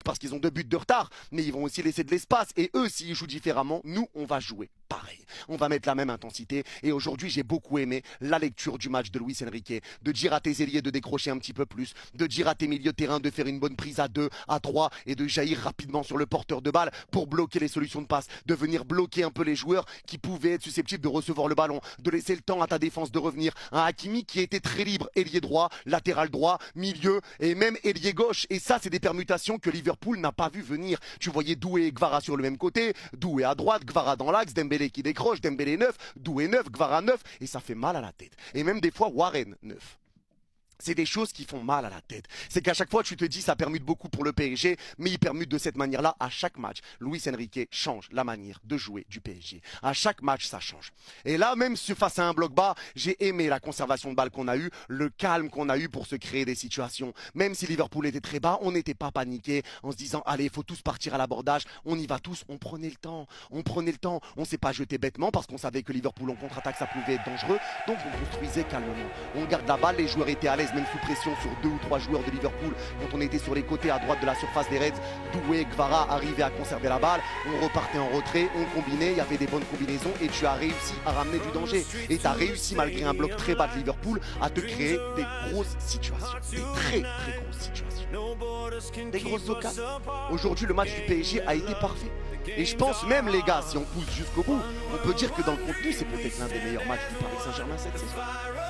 parce qu'ils ont 2 buts de retard, mais ils vont aussi laisser de l'espace. Et eux, s'ils jouent différemment, nous, on va jouer pareil. On va mettre la même intensité. Et aujourd'hui, j'ai beaucoup aimé la lecture du match de Luis Enrique, de dire à tes ailiers de décrocher un petit peu plus, de dire à tes milieux de terrain de faire une bonne prise à 2, à 3 et de jaillir rapidement sur le porteur de balle pour bloquer les solutions de passe, de venir bloquer un peu les joueurs qui pouvaient être susceptibles de recevoir le ballon, de laisser le temps à ta défense de revenir. Un Hakimi qui était très libre, ailier droit, latéral droit, milieu et même ailier gauche. Et ça, c'est des permutations que Liverpool n'a pas vu venir. Tu voyais Doué et Gvara sur le même côté, Doué à droite, Gvara dans l'axe, Dembélé qui décroche, Dembélé 9, Doué 9, Gvara 9, et ça fait mal à la tête. Et même des fois, Warren 9. C'est des choses qui font mal à la tête. C'est qu'à chaque fois, tu te dis, ça permute beaucoup pour le PSG, mais il permute de cette manière-là à chaque match. Luis Enrique change la manière de jouer du PSG. À chaque match, ça change. Et là, même face à un bloc bas, j'ai aimé la conservation de balle qu'on a eue, le calme qu'on a eu pour se créer des situations. Même si Liverpool était très bas, on n'était pas paniqué en se disant, allez, il faut tous partir à l'abordage, on y va tous, on prenait le temps. On prenait le temps. On ne s'est pas jeté bêtement parce qu'on savait que Liverpool en contre-attaque, ça pouvait être dangereux. Donc, on construisait calmement. On garde la balle, les joueurs étaient à l'aise même sous pression sur 2 ou 3 joueurs de Liverpool quand on était sur les côtés à droite de la surface des Reds. Doué, Gvara arrivaient à conserver la balle, on repartait en retrait, on combinait, il y avait des bonnes combinaisons et tu as réussi à ramener du danger. Et tu as réussi malgré un bloc très bas de Liverpool à te créer des grosses situations, des très très grosses situations, des grosses occasions. Aujourd'hui le match du PSG a été parfait. Et je pense même les gars, si on pousse jusqu'au bout, on peut dire que dans le contenu c'est peut-être l'un des meilleurs matchs du Paris Saint-Germain cette saison.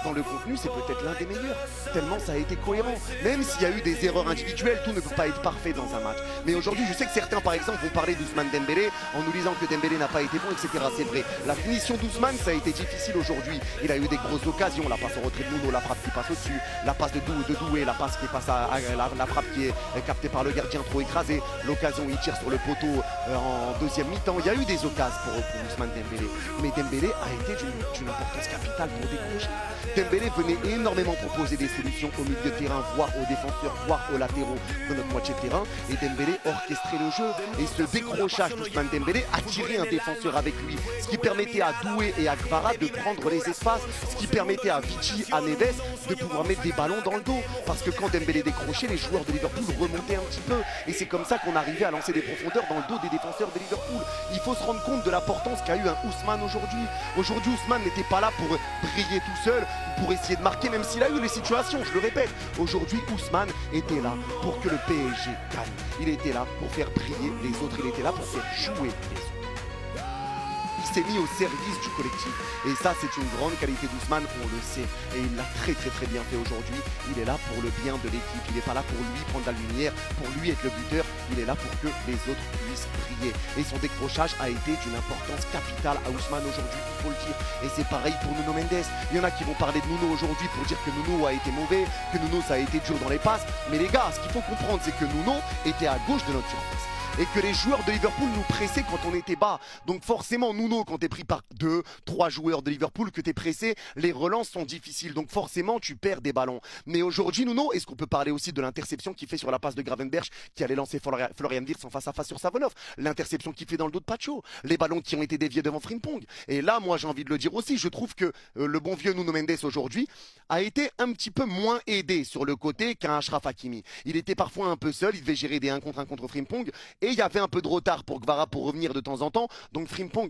Dans le contenu c'est peut-être l'un des meilleurs, tellement ça a été cohérent. Même s'il y a eu des erreurs individuelles, tout ne peut pas être parfait dans un match. Mais aujourd'hui je sais que certains par exemple vont parler d'Ousmane Dembélé en nous disant que Dembélé n'a pas été bon, etc. C'est vrai, la finition d'Ousmane ça a été difficile aujourd'hui. Il a eu des grosses occasions, la passe au retrait de Nuno, la frappe qui passe au-dessus, la passe de Doué, la passe qui passe à la frappe qui est captée par le gardien trop écrasé, l'occasion où il tire sur le poteau en deuxième mi-temps. Il y a eu des occasions pour Ousmane Dembélé, mais Dembélé a été d'une importance capitale pour décrocher. Dembélé venait énormément proposer des solutions au milieu de terrain, voire aux défenseurs, voire aux latéraux de notre moitié de terrain, et Dembélé orchestrait le jeu. Et ce décrochage d'Ousmane Dembélé attirait un défenseur avec lui, ce qui permettait à Doué et à Gvara de prendre les espaces, ce qui permettait à Vici, à Neves de pouvoir mettre des ballons dans le dos, parce que quand Dembélé décrochait, les joueurs de Liverpool remontaient un petit peu, et c'est comme ça qu'on arrivait à lancer des profondeurs dans le dos des défenseurs de Liverpool. Il faut se rendre compte de l'importance qu'a eu un Ousmane aujourd'hui. Aujourd'hui, Ousmane n'était pas là pour briller tout seul, pour essayer de marquer, même s'il a eu les situations, je le répète. Aujourd'hui, Ousmane était là pour que le PSG gagne. Il était là pour faire briller les autres, il était là pour faire jouer les autres. Il s'est mis au service du collectif. Et ça, c'est une grande qualité d'Ousmane, on le sait. Et il l'a très très très bien fait aujourd'hui. Il est là pour le bien de l'équipe. Il n'est pas là pour lui prendre la lumière, pour lui être le buteur. Il est là pour que les autres puissent briller. Et son décrochage a été d'une importance capitale à Ousmane aujourd'hui, il faut le dire. Et c'est pareil pour Nuno Mendes. Il y en a qui vont parler de Nuno aujourd'hui pour dire que Nuno a été mauvais, que Nuno ça a été dur dans les passes. Mais les gars, ce qu'il faut comprendre, c'est que Nuno était à gauche de notre surface. Et que les joueurs de Liverpool nous pressaient quand on était bas. Donc forcément, Nuno, quand tu es pris par 2, 3 joueurs de Liverpool, que tu es pressé, les relances sont difficiles. Donc forcément, tu perds des ballons. Mais aujourd'hui, Nuno, est-ce qu'on peut parler aussi de l'interception qu'il fait sur la passe de Gravenberch qui allait lancer Florian Wirtz en face à face sur Savonov, l'interception qu'il fait dans le dos de Pacho, les ballons qui ont été déviés devant Frimpong. Et là, moi, j'ai envie de le dire aussi, je trouve que le bon vieux Nuno Mendes aujourd'hui a été un petit peu moins aidé sur le côté qu'un Achraf Hakimi. Il était parfois un peu seul, il devait gérer des 1 contre 1 contre Frimpong. Et il y avait un peu de retard pour Gvara pour revenir de temps en temps. Donc Frimpong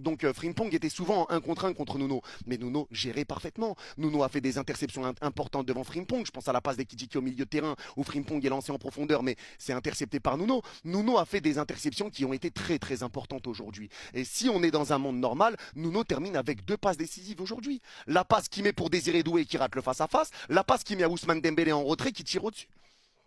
était souvent en 1 contre 1 contre Nuno. Mais Nuno gérait parfaitement. Nuno a fait des interceptions importantes devant Frimpong. Je pense à la passe d'Ekitike au milieu de terrain où Frimpong est lancé en profondeur, mais c'est intercepté par Nuno. Nuno a fait des interceptions qui ont été très très importantes aujourd'hui. Et si on est dans un monde normal, Nuno termine avec 2 passes décisives aujourd'hui. La passe qu'il met pour Désiré Doué qui rate le face-à-face. La passe qu'il met à Ousmane Dembélé en retrait qui tire au-dessus.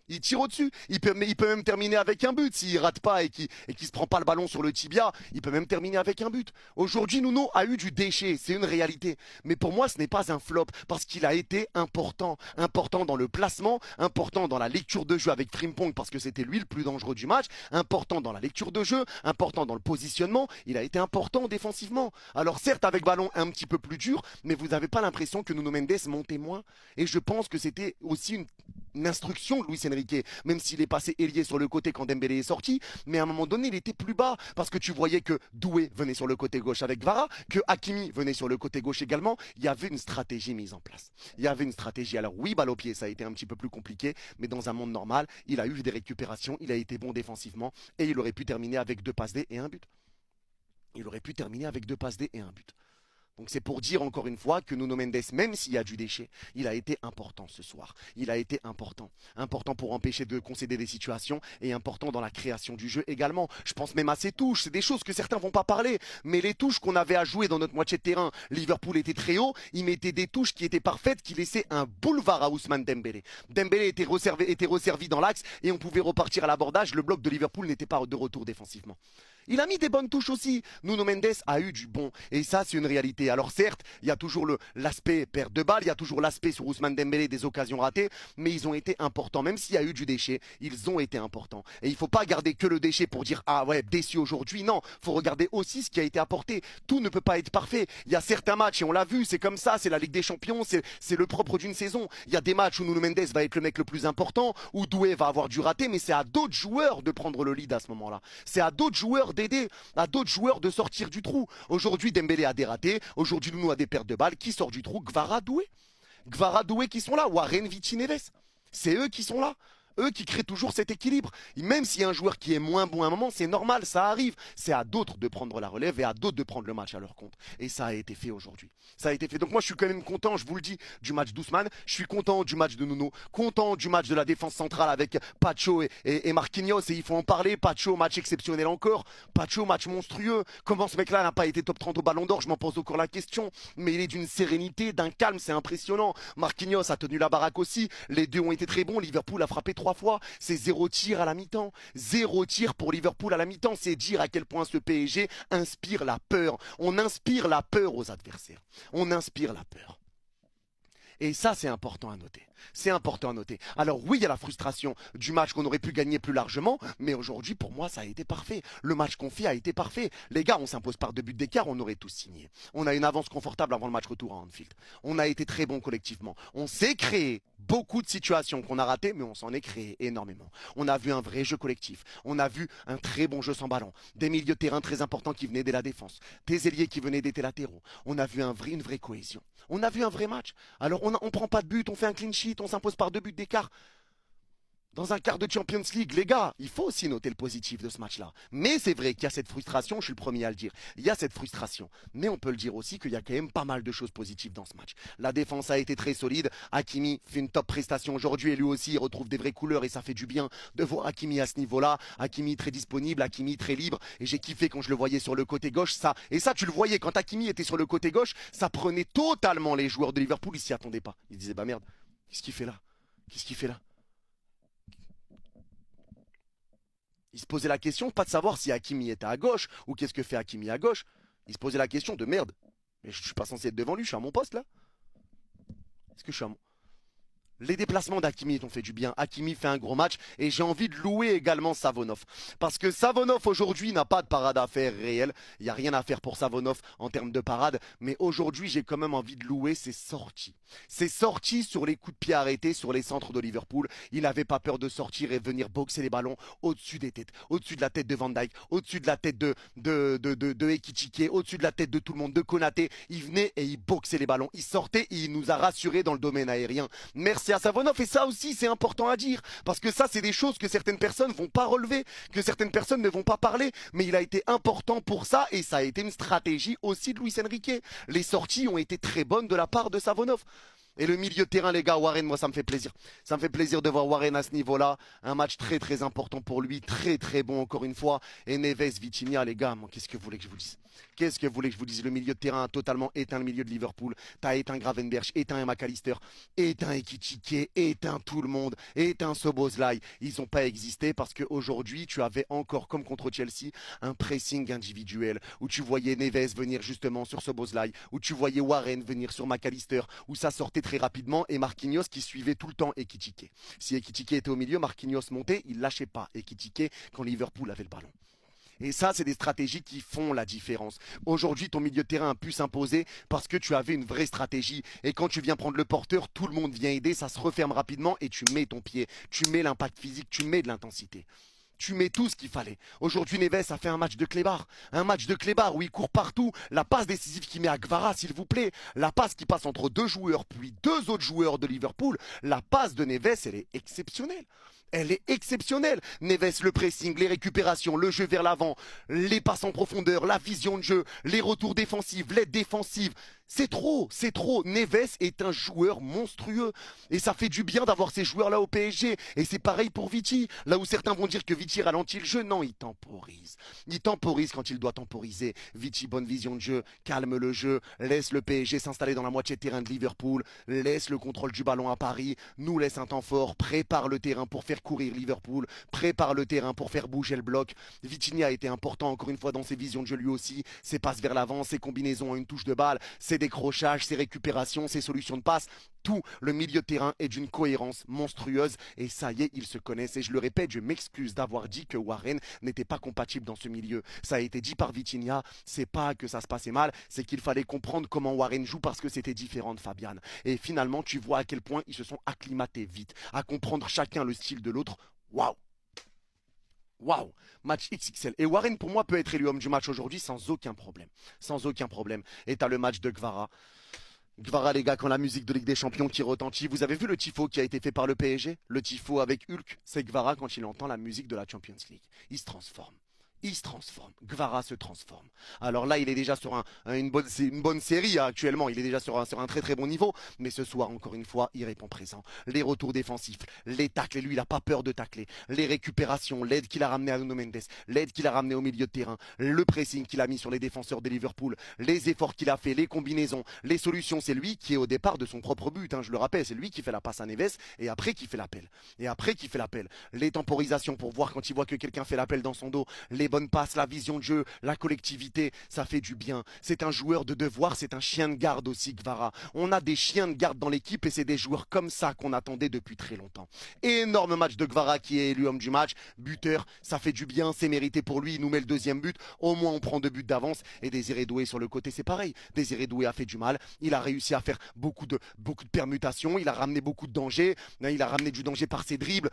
Il tire au-dessus. Il peut même terminer avec un but. S'il rate pas et qu'il se prend pas le ballon sur le tibia, il peut même terminer avec un but. Aujourd'hui, Nuno a eu du déchet. C'est une réalité. Mais pour moi, ce n'est pas un flop parce qu'il a été important. Important dans le placement, important dans la lecture de jeu avec Frimpong parce que c'était lui le plus dangereux du match, important dans la lecture de jeu, important dans le positionnement. Il a été important défensivement. Alors certes, avec ballon un petit peu plus dur, mais vous n'avez pas l'impression que Nuno Mendes montait moins. Et je pense que c'était aussi une instruction de Luis Enrique, même s'il est passé ailier sur le côté quand Dembélé est sorti, mais à un moment donné, il était plus bas, parce que tu voyais que Doué venait sur le côté gauche avec Kvara, que Hakimi venait sur le côté gauche également, il y avait une stratégie mise en place. Il y avait une stratégie. Alors oui, balle au pied, ça a été un petit peu plus compliqué, mais dans un monde normal, il a eu des récupérations, il a été bon défensivement, et il aurait pu terminer avec 2 passes D et un but. Il aurait pu terminer avec 2 passes D et un but. Donc c'est pour dire encore une fois que Nuno Mendes, même s'il y a du déchet, il a été important ce soir. Il a été important. Important pour empêcher de concéder des situations et important dans la création du jeu également. Je pense même à ses touches. C'est des choses que certains vont pas parler. Mais les touches qu'on avait à jouer dans notre moitié de terrain, Liverpool était très haut. Il mettait des touches qui étaient parfaites, qui laissaient un boulevard à Ousmane Dembélé. Dembélé était resservi dans l'axe et on pouvait repartir à l'abordage. Le bloc de Liverpool n'était pas de retour défensivement. Il a mis des bonnes touches aussi. Nuno Mendes a eu du bon. Et ça, c'est une réalité. Alors certes, il y a toujours l'aspect perte de balle, il y a toujours l'aspect sur Ousmane Dembélé des occasions ratées, mais ils ont été importants. Même s'il y a eu du déchet, ils ont été importants. Et il ne faut pas garder que le déchet pour dire ah ouais, déçu aujourd'hui. Non, il faut regarder aussi ce qui a été apporté. Tout ne peut pas être parfait. Il y a certains matchs, et on l'a vu, c'est comme ça, c'est la Ligue des Champions, c'est le propre d'une saison. Il y a des matchs où Nuno Mendes va être le mec le plus important, où Doué va avoir du raté, mais c'est à d'autres joueurs de prendre le lead à ce moment-là. C'est à d'autres joueurs d'aider, à d'autres joueurs de sortir du trou. Aujourd'hui, Dembélé a des ratés. Aujourd'hui, Nuno a des pertes de balles. Qui sort du trou? Kvara, Doué. Kvara, Doué qui sont là. Warren, Vici, Neves. C'est eux qui sont là. Eux qui créent toujours cet équilibre. Et même s'il y a un joueur qui est moins bon à un moment, c'est normal, ça arrive. C'est à d'autres de prendre la relève et à d'autres de prendre le match à leur compte. Et ça a été fait aujourd'hui. Ça a été fait. Donc moi, je suis quand même content, je vous le dis, du match d'Ousmane. Je suis content du match de Nuno. Content du match de la défense centrale avec Pacho et Marquinhos. Et il faut en parler. Pacho, match exceptionnel encore. Pacho, match monstrueux. Comment ce mec-là n'a pas été top 30 au Ballon d'Or? Je m'en pose encore la question. Mais il est d'une sérénité, d'un calme, c'est impressionnant. Marquinhos a tenu la baraque aussi. Les deux ont été très bons. Liverpool a frappé 3 fois. C'est 0 tir à la mi-temps. 0 tir pour Liverpool à la mi-temps. C'est dire à quel point ce PSG inspire la peur. On inspire la peur aux adversaires. On inspire la peur. Et ça, c'est important à noter. C'est important à noter. Alors oui, il y a la frustration du match qu'on aurait pu gagner plus largement, mais aujourd'hui, pour moi, ça a été parfait. Le match qu'on fait a été parfait. Les gars, on s'impose par 2 buts d'écart, on aurait tous signé. On a une avance confortable avant le match retour à Anfield. On a été très bon collectivement. On s'est créé beaucoup de situations qu'on a ratées, mais on s'en est créé énormément. On a vu un vrai jeu collectif. On a vu un très bon jeu sans ballon. Des milieux de terrain très importants qui venaient de la défense. Des ailiers qui venaient des latéraux. On a vu une vraie cohésion. On a vu un vrai match. Alors on ne prend pas de but, on fait un clean sheet, on s'impose par 2 buts d'écart. Dans un quart de Champions League, les gars, il faut aussi noter le positif de ce match-là. Mais c'est vrai qu'il y a cette frustration, je suis le premier à le dire. Il y a cette frustration. Mais on peut le dire aussi qu'il y a quand même pas mal de choses positives dans ce match. La défense a été très solide. Hakimi fait une top prestation aujourd'hui et lui aussi il retrouve des vraies couleurs et ça fait du bien de voir Hakimi à ce niveau-là. Hakimi très disponible, Hakimi très libre. Et j'ai kiffé quand je le voyais sur le côté gauche. Et ça, tu le voyais quand Hakimi était sur le côté gauche, ça prenait totalement les joueurs de Liverpool. Ils s'y attendaient pas. Ils disaient bah merde, qu'est-ce qu'il fait là? Qu'est-ce qu'il fait là? Il se posait la question, pas de savoir si Hakimi était à gauche ou qu'est-ce que fait Hakimi à gauche. Il se posait la question de merde. Mais je suis pas censé être devant lui, je suis à mon poste là. Est-ce que je suis à mon... Les déplacements d'Hakimi ont fait du bien. Hakimi fait un gros match et j'ai envie de louer également Savonov. Parce que Savonov aujourd'hui n'a pas de parade à faire réelle. Il n'y a rien à faire pour Savonov en termes de parade. Mais aujourd'hui, j'ai quand même envie de louer ses sorties. Ses sorties sur les coups de pied arrêtés, sur les centres de Liverpool. Il n'avait pas peur de sortir et venir boxer les ballons au-dessus des têtes. Au-dessus de la tête de Van Dijk, au-dessus de la tête de Ekitike, au-dessus de la tête de tout le monde, de Konaté. Il venait et il boxait les ballons. Il sortait et il nous a rassurés dans le domaine aérien. Merci à Savonov et ça aussi c'est important à dire parce que ça c'est des choses que certaines personnes vont pas relever, que certaines personnes ne vont pas parler, mais il a été important pour ça et ça a été une stratégie aussi de Luis Enrique. Les sorties ont été très bonnes de la part de Savonov. Et le milieu de terrain, les gars, Warren, moi ça me fait plaisir. Ça me fait plaisir de voir Warren à ce niveau-là. Un match très très important pour lui, très très bon encore une fois. Et Neves, Vitinha, les gars, qu'est-ce que vous voulez que je vous dise? Qu'est-ce que vous voulez que je vous dise? Le milieu de terrain a totalement éteint le milieu de Liverpool. T'as éteint Gravenberch, éteint McAllister, éteint Ekitike, éteint tout le monde, éteint Szoboszlai. Ils n'ont pas existé parce qu'aujourd'hui, tu avais encore, comme contre Chelsea, un pressing individuel où tu voyais Neves venir justement sur Szoboszlai, où tu voyais Warren venir sur McAllister, où ça sortait très rapidement et Marquinhos qui suivait tout le temps Ekitike. Si Ekitike était au milieu, Marquinhos montait, il lâchait pas Ekitike quand Liverpool avait le ballon. Et ça, c'est des stratégies qui font la différence. Aujourd'hui, ton milieu de terrain a pu s'imposer parce que tu avais une vraie stratégie. Et quand tu viens prendre le porteur, tout le monde vient aider, ça se referme rapidement et tu mets ton pied, tu mets l'impact physique, tu mets de l'intensité. Tu mets tout ce qu'il fallait. Aujourd'hui, Neves a fait un match de clébard. Un match de clébard où il court partout. La passe décisive qu'il met à Kvara, s'il vous plaît. La passe qui passe entre deux joueurs, puis deux autres joueurs de Liverpool. La passe de Neves, elle est exceptionnelle. Elle est exceptionnelle. Neves, le pressing, les récupérations, le jeu vers l'avant, les passes en profondeur, la vision de jeu, les retours défensifs, l'aide défensive. C'est trop, c'est trop. Neves est un joueur monstrueux. Et ça fait du bien d'avoir ces joueurs-là au PSG. Et c'est pareil pour Vici. Là où certains vont dire que Vici ralentit le jeu, non, il temporise. Il temporise quand il doit temporiser. Vici, bonne vision de jeu, calme le jeu, laisse le PSG s'installer dans la moitié de terrain de Liverpool, laisse le contrôle du ballon à Paris, nous laisse un temps fort, prépare le terrain pour faire courir Liverpool, prépare le terrain pour faire bouger le bloc. Vitinha a été important encore une fois dans ses visions de jeu lui aussi, ses passes vers l'avant, ses combinaisons à une touche de balle, ses décrochages, ses récupérations, ses solutions de passe. Tout le milieu de terrain est d'une cohérence monstrueuse et ça y est, ils se connaissent. Et je le répète, je m'excuse d'avoir dit que Warren n'était pas compatible dans ce milieu. Ça a été dit par Vitinha, c'est pas que ça se passait mal, c'est qu'il fallait comprendre comment Warren joue parce que c'était différent de Fabian. Et finalement, tu vois à quel point ils se sont acclimatés vite, à comprendre chacun le style de l'autre. Waouh! Waouh, match XXL. Et Warren, pour moi, peut être élu homme du match aujourd'hui sans aucun problème. Sans aucun problème. Et t'as le match de Kvara. Kvara, les gars, quand la musique de Ligue des Champions qui retentit. Vous avez vu le tifo qui a été fait par le PSG? Le tifo avec Hulk, c'est Kvara quand il entend la musique de la Champions League. Il se transforme. Il se transforme. Kvara se transforme. Alors là, il est déjà sur une bonne série hein, actuellement. Il est déjà sur un très très bon niveau. Mais ce soir, encore une fois, il répond présent. Les retours défensifs, les tacles. Et lui, il n'a pas peur de tacler. Les récupérations, l'aide qu'il a ramené à Nuno Mendes, l'aide qu'il a ramené au milieu de terrain, le pressing qu'il a mis sur les défenseurs de Liverpool, les efforts qu'il a fait, les combinaisons, les solutions. C'est lui qui est au départ de son propre but. Hein, je le rappelle, c'est lui qui fait la passe à Neves et après qui fait l'appel. Et après qui fait l'appel. Les temporisations pour voir quand il voit que quelqu'un fait l'appel dans son dos. Les bonne passe, la vision de jeu, la collectivité, ça fait du bien. C'est un joueur de devoir, c'est un chien de garde aussi, Kvara. On a des chiens de garde dans l'équipe et c'est des joueurs comme ça qu'on attendait depuis très longtemps. Énorme match de Kvara qui est élu homme du match, buteur, ça fait du bien, c'est mérité pour lui, il nous met le deuxième but, au moins on prend 2 buts d'avance et Désiré Doué sur le côté c'est pareil. Désiré Doué a fait du mal, il a réussi à faire beaucoup de permutations, il a ramené beaucoup de danger, il a ramené du danger par ses dribbles.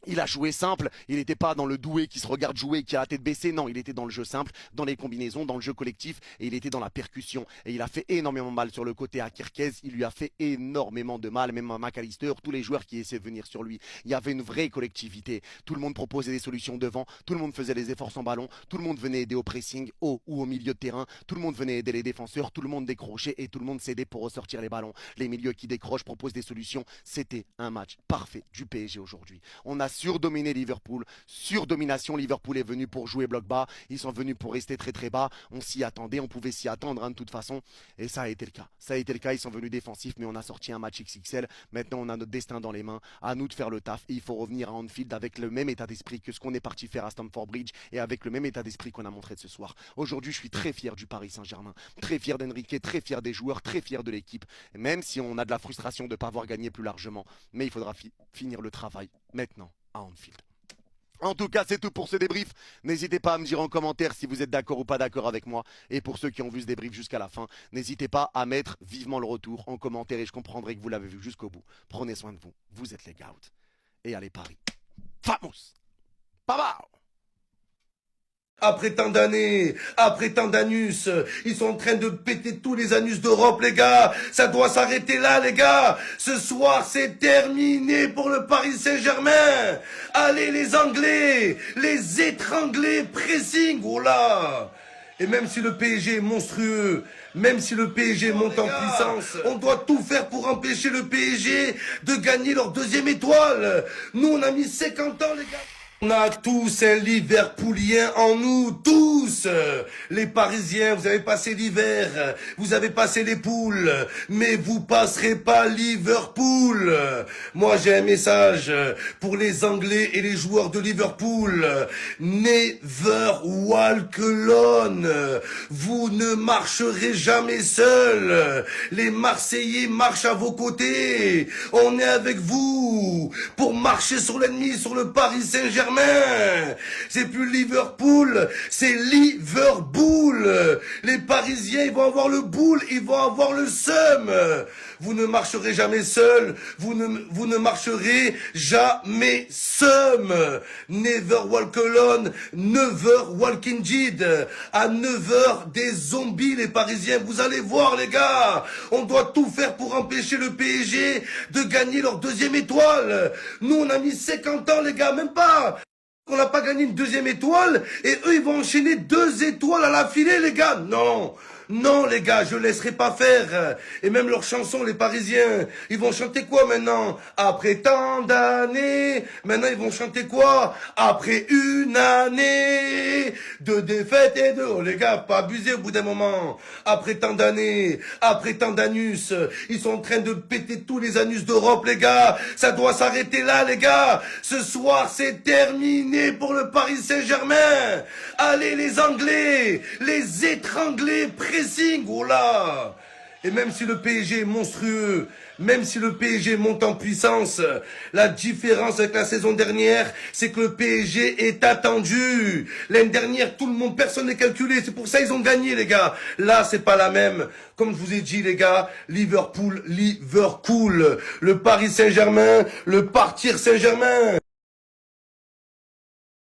Il a joué simple, il n'était pas dans le doué qui se regarde jouer, qui a la tête baissée, non, il était dans le jeu simple, dans les combinaisons, dans le jeu collectif, et il était dans la percussion. Et il a fait énormément mal sur le côté à Kirkez, il lui a fait énormément de mal, même à McAllister, tous les joueurs qui essaient de venir sur lui. Il y avait une vraie collectivité, tout le monde proposait des solutions devant, tout le monde faisait les efforts sans ballon, tout le monde venait aider au pressing, haut ou au milieu de terrain, tout le monde venait aider les défenseurs, tout le monde décrochait et tout le monde s'aidait pour ressortir les ballons. Les milieux qui décrochent proposent des solutions, c'était un match parfait du PSG aujourd'hui. On a surdominé Liverpool, surdomination, Liverpool est venu pour jouer bloc bas, ils sont venus pour rester très très bas, on s'y attendait, on pouvait s'y attendre hein, de toute façon, et ça a été le cas. Ça a été le cas, ils sont venus défensifs, mais on a sorti un match XXL, maintenant on a notre destin dans les mains, à nous de faire le taf, et il faut revenir à Anfield avec le même état d'esprit que ce qu'on est parti faire à Stamford Bridge, et avec le même état d'esprit qu'on a montré de ce soir. Aujourd'hui, je suis très fier du Paris Saint-Germain, très fier d'Enrique, très fier des joueurs, très fier de l'équipe, même si on a de la frustration de ne pas avoir gagné plus largement, mais il faudra finir le travail maintenant à Anfield. En tout cas, c'est tout pour ce débrief. N'hésitez pas à me dire en commentaire si vous êtes d'accord ou pas d'accord avec moi. Et pour ceux qui ont vu ce débrief jusqu'à la fin, n'hésitez pas à mettre vivement le retour en commentaire et je comprendrai que vous l'avez vu jusqu'au bout. Prenez soin de vous. Vous êtes les gouts. Et allez Paris. Vamos! Baba! Après tant d'années, après tant d'anus, ils sont en train de péter tous les anus d'Europe, les gars. Ça doit s'arrêter là, les gars. Ce soir, c'est terminé pour le Paris Saint-Germain. Allez, les Anglais, les étranglés, pressing, oh là. Et même si le PSG est monstrueux, même si le PSG monte en puissance, on doit tout faire pour empêcher le PSG de gagner leur 2e étoile. Nous, on a mis 50 ans, les gars. On a tous un Liverpoolien en nous, tous. Les Parisiens, vous avez passé l'hiver, vous avez passé les poules, mais vous passerez pas Liverpool. Moi, j'ai un message pour les Anglais et les joueurs de Liverpool. Never walk alone. Vous ne marcherez jamais seul. Les Marseillais marchent à vos côtés. On est avec vous pour marcher sur l'ennemi, sur le Paris Saint-Germain. Saint-Germain. C'est plus Liverpool, c'est Liverpool. Les Parisiens, ils vont avoir le boule, ils vont avoir le seum. Vous ne marcherez jamais seul, vous ne marcherez jamais seum. Never walk alone, never walk indeed. À 9h, des zombies, les Parisiens. Vous allez voir, les gars. On doit tout faire pour empêcher le PSG de gagner leur deuxième étoile. Nous, on a mis 50 ans, les gars, même pas. On n'a pas gagné une deuxième étoile et eux, ils vont enchaîner 2 étoiles à la filée, les gars. Non. Non, les gars, je laisserai pas faire. Et même leurs chansons, les Parisiens, ils vont chanter quoi maintenant? Après tant d'années, maintenant ils vont chanter quoi? Après une année de défaite et de... Oh les gars, pas abuser au bout d'un moment. Après tant d'années, après tant d'anus, ils sont en train de péter tous les anus d'Europe, les gars. Ça doit s'arrêter là, les gars. Ce soir, c'est terminé pour le Paris Saint-Germain. Allez, les Anglais, les étranglés, pressing, oh là. Et même si le PSG est monstrueux, même si le PSG monte en puissance, la différence avec la saison dernière, c'est que le PSG est attendu. L'année dernière, tout le monde, personne n'est calculé. C'est pour ça qu'ils ont gagné, les gars. Là, c'est pas la même. Comme je vous ai dit, les gars, Liverpool, Liverpool. Le Paris Saint-Germain, le partir Saint-Germain.